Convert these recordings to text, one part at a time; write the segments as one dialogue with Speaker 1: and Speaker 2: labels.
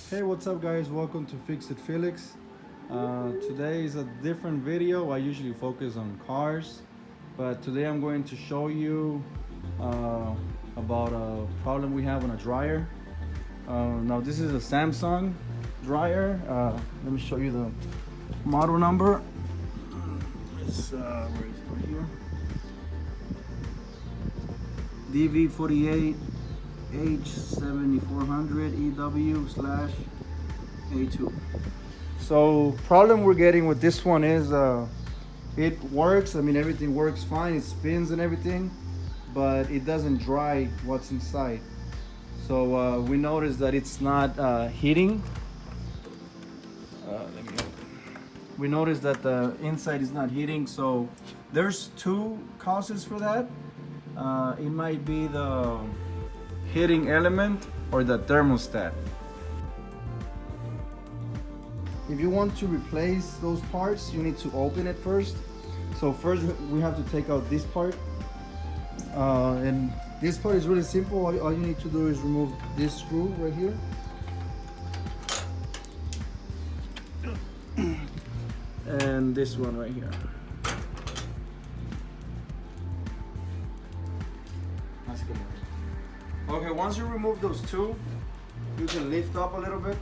Speaker 1: Hey, what's up guys? Welcome to Fix It Felix. Today is a different video. I usually focus on cars, but today I'm going to show you about a problem we have on a dryer. Now this is a Samsung dryer. Let me show you the model number. It's where is it? Right here. DV48H7400EW/A2. So problem we're getting with this one is it works. I mean, everything works fine. It spins and everything, but it doesn't dry what's inside. So we noticed that it's not heating. We noticed that the inside is not heating. So there's two causes for that. It might be the heating element or the thermostat. If you want to replace those parts, you need to open it first. So first we have to take out this part. And this part is really simple. All you need to do is remove this screw right here. And this one right here. Okay, once you remove those two, you can lift up a little bit.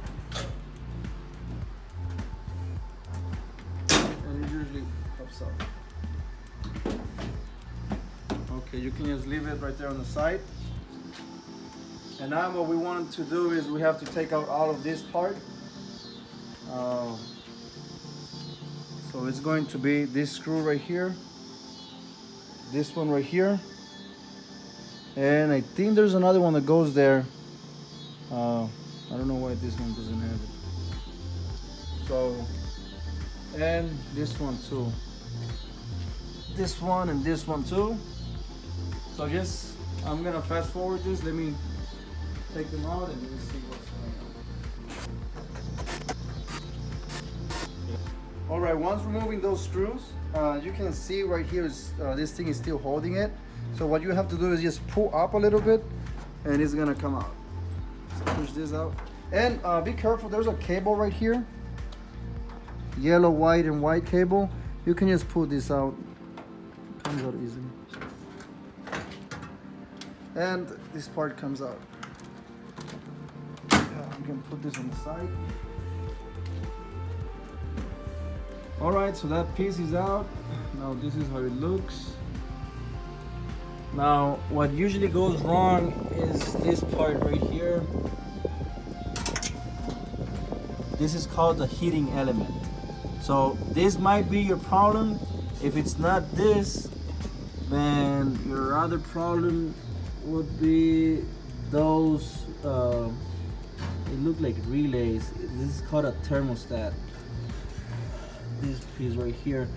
Speaker 1: And it usually pops up. Okay, you can just leave it right there on the side. And now what we want to do is we have to take out all of this part. So it's going to be this screw right here, this one right here, and I think there's another one that goes there. I don't know why this one doesn't have it. So, and this one too. This one and this one too. So just, I'm gonna fast forward this. Let me take them out and let's see what's going on. All right, once removing those screws, you can see right here is this thing is still holding it. So what you have to do is just pull up a little bit and it's gonna come out. Just push this out. And be careful, there's a cable right here. Yellow, white, and white cable. You can just pull this out. Comes out easily. And this part comes out. You can put this on the side. All right, so that piece is out. Now this is how it looks. Now what usually goes wrong is this part right here. This is called the heating element. So this might be your problem. If it's not this, then your other problem would be those it look like relays. This is called a thermostat. This piece right here.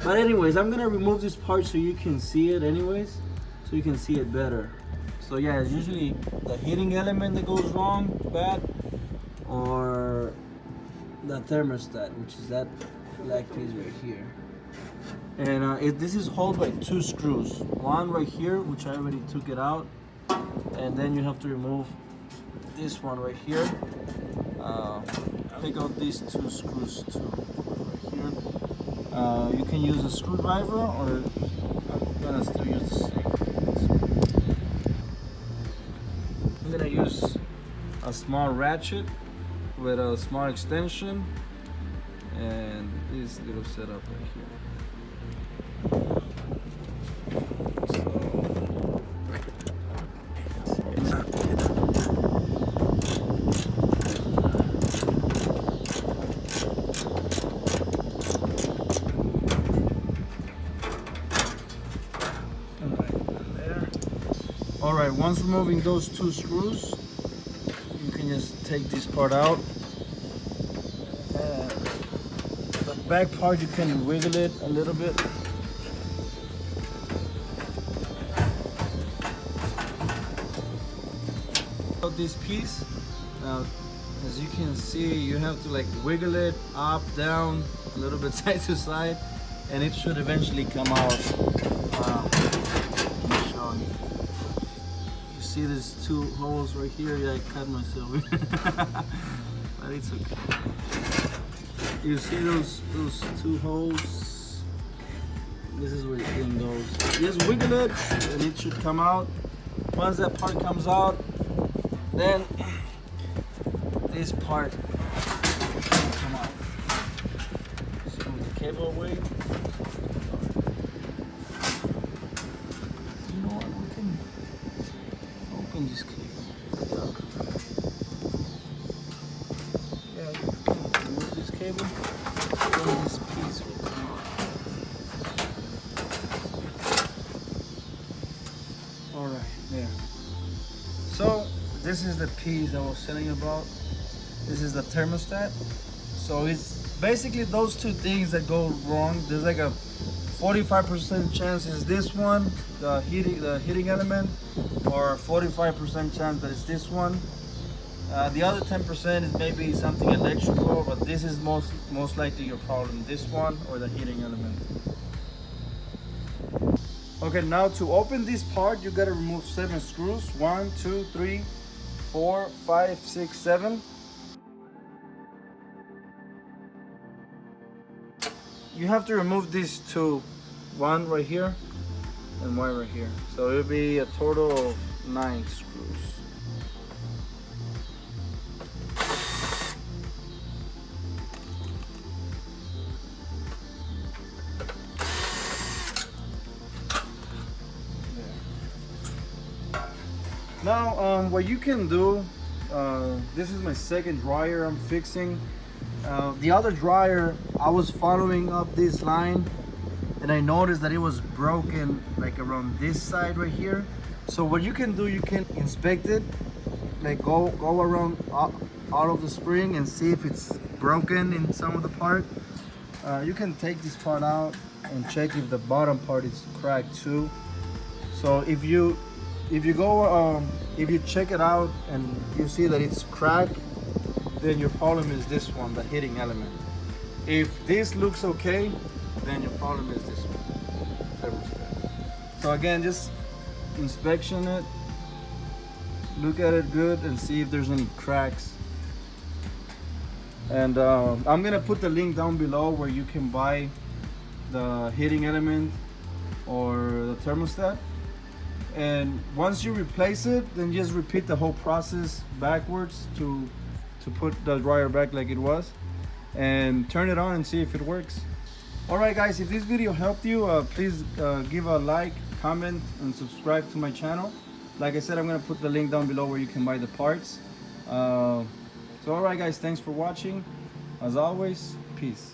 Speaker 1: But anyways, I'm gonna remove this part so you can see it anyways, so you can see it better. So yeah, it's usually the heating element that goes wrong, bad, or the thermostat, which is that black piece right here. And this is held by two screws. One right here, which I already took it out, and then you have to remove this one right here. Take out these two screws too. You can use a screwdriver, or I'm gonna still use the same. I'm gonna use a small ratchet with a small extension and this little setup right here. All right, once removing those two screws, you can just take this part out. The back part, you can wiggle it a little bit. This piece, now as you can see, you have to like wiggle it up, down, a little bit side to side, and it should eventually come out. Let me show you. see these two holes right here. Yeah, I cut myself. But it's okay. You see those two holes? This is where the thing goes. Just wiggle it and it should come out. Once that part comes out, then this part will come out. So move the cable away. You know what? We can open this cable. Yeah, you can remove this cable. Then this piece will come out. Alright, there. So this is the piece I was telling you about. This is the thermostat. So it's basically those two things that go wrong. There's like a 45% chance is this one, the heating element, or 45% chance that it's this one. The other 10% is maybe something electrical, but this is most likely your problem, this one or the heating element. Okay, now to open this part, you gotta remove 7 screws. 1, 2, 3, 4, 5, 6, 7. You have to remove these two, one right here and one right here. So it'll be a total of 9 screws. Now, what you can do, this is my second dryer I'm fixing. The other dryer, I was following up this line and I noticed that it was broken like around this side right here. So what you can do, you can inspect it, like go around out of the spring and see if it's broken in some of the part. You can take this part out and check if the bottom part is cracked too. So if you check it out and you see that it's cracked, then your problem is this one, the heating element. If this looks okay, then your problem is this one. So again, just inspection it, look at it good and see if there's any cracks. And I'm gonna put the link down below where you can buy the heating element or the thermostat. And once you replace it, then just repeat the whole process backwards to put the dryer back like it was, and turn it on and see if it works. Alright guys, if this video helped you, please give a like, comment and subscribe to my channel. Like I said, I'm gonna put the link down below where you can buy the parts. So alright guys, thanks for watching. As always, peace.